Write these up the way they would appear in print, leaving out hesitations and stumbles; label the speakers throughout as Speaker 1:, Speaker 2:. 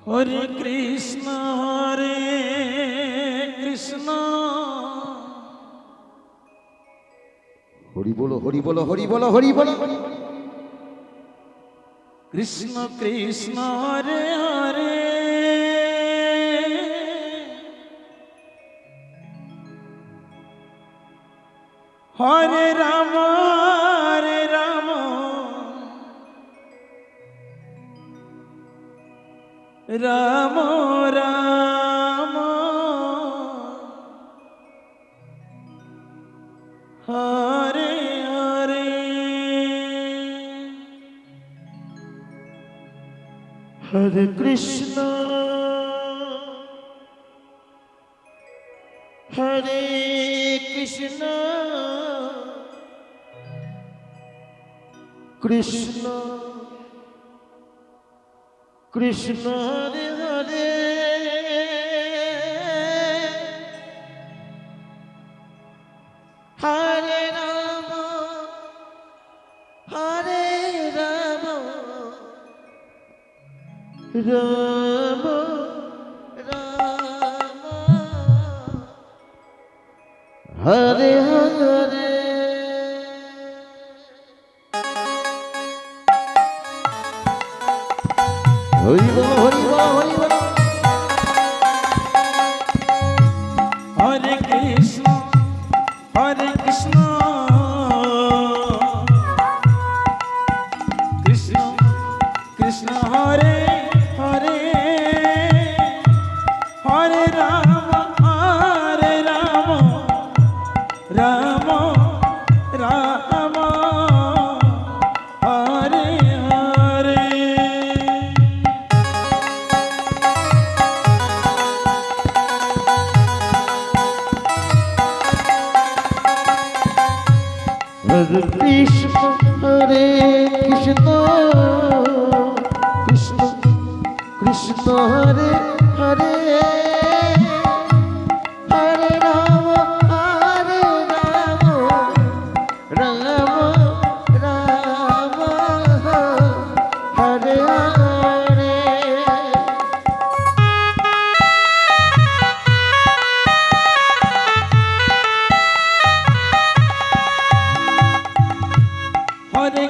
Speaker 1: হরে কৃষ্ণ হরে কৃষ্ণ
Speaker 2: হরি বলো হরি বলো হরি বলো হরি বলো
Speaker 1: কৃষ্ণ কৃষ্ণ হরে হরে হরে রাম রাম রাম হরে হরে হরে কৃষ্ণ হরে কৃষ্ণ কৃষ্ণ কৃষ্ণ হরে হরে হরে রাম রাম রাম হরে হরে
Speaker 2: হরি বলো হরি বলো হরি বলো
Speaker 1: হরে কৃষ্ণ কৃষ্ণ কৃষ্ণ হরে হরে হরে রাম রাম রাম হরে হরে
Speaker 2: হরে কৃষ্ণ হরে কৃষ্ণ কৃষ্ণ কৃষ্ণ হরে হরে হরে রাম রাম রাম হরে হরে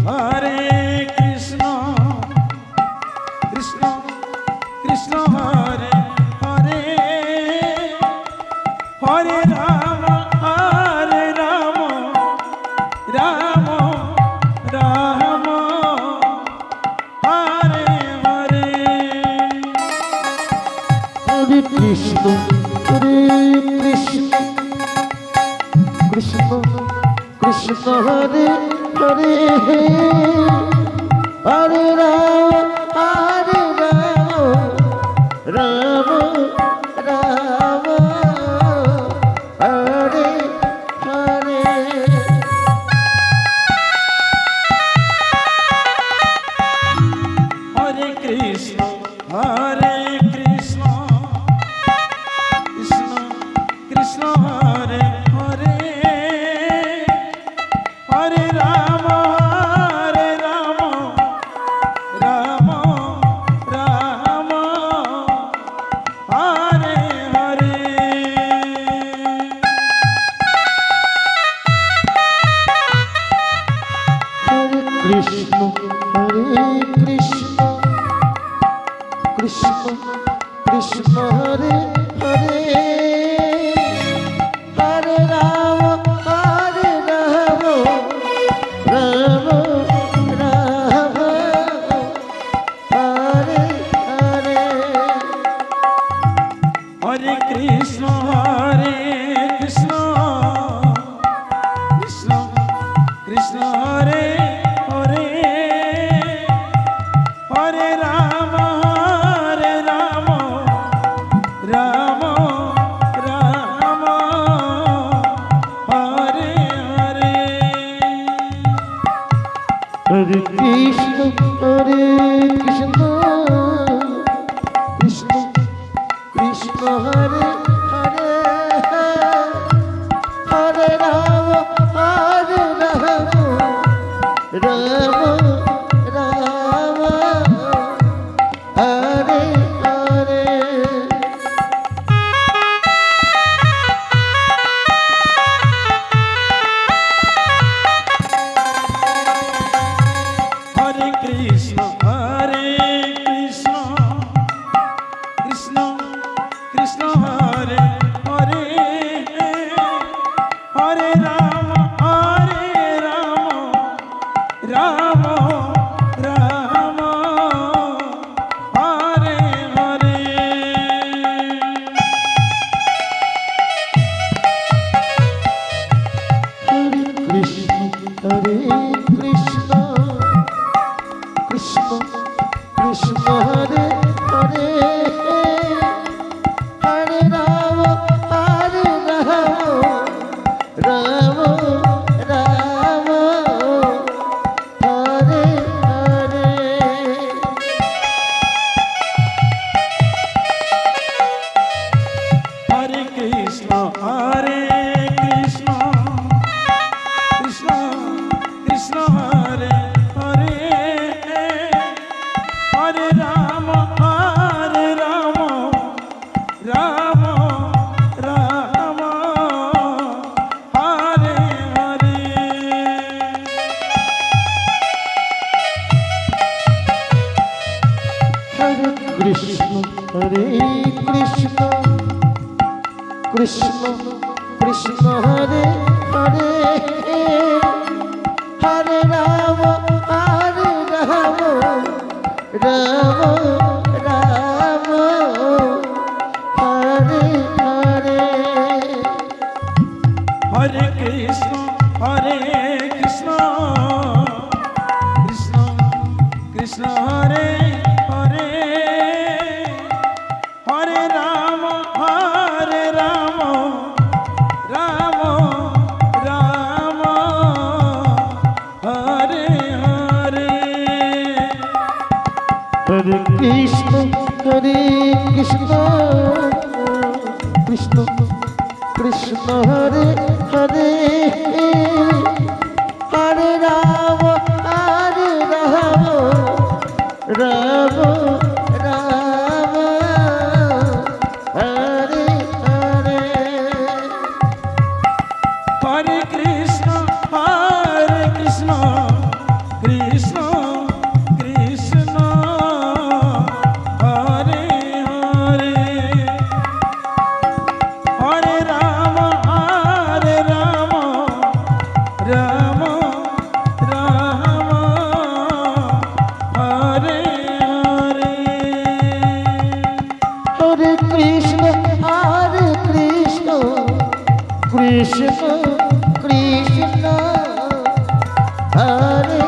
Speaker 1: হরে কৃষ্ণ কৃষ্ণ কৃষ্ণ হরে হরে হরে রাম রাম রাম হরে হরে
Speaker 2: হরে কৃষ্ণ কৃষ্ণ কৃষ্ণ হরে হরে হরে রাম রাম রাম হরে হরে
Speaker 1: হরে কৃষ্ণ কৃষ্ণ কৃষ্ণ হরে হরে হরে রাম রাম রাম হরে হরে
Speaker 2: হরে কৃষ্ণ কৃষ্ণ কৃষ্ণ হরে হরে হরে রাম রাম রাম হরে হরে
Speaker 1: হরে কৃষ্ণ কৃষ্ণ কৃষ্ণ হরে হরে হরে রাম রাম
Speaker 2: কৃষ্ণ হরে হরে হরে রাম রাম রাম হরে হরে
Speaker 1: হরে কৃষ্ণ কৃষ্ণ কৃষ্ণ হরে হরে হরে রাম রাম রাম হরে হরে
Speaker 2: হরে কৃষ্ণ কৃষ্ণ কৃষ্ণ হরে হরে হরে রাম রাম রাম হরে হরে
Speaker 1: হরে কৃষ্ণ কৃষ্ণ কৃষ্ণ হরে হরে হরে রাম রাম রাম হরে হরে
Speaker 2: হরে কৃষ্ণ কৃষ্ণ কৃষ্ণ হরে হরে হরে রাম রাম রাম হরে হরে
Speaker 1: হরে কৃষ্ণ কৃষ্ণ কৃষ্ণ হরে হরে হরে রাম রাম রাম হরে হরে
Speaker 2: হরে কৃষ্ণ কৃষ্ণ কৃষ্ণ হরে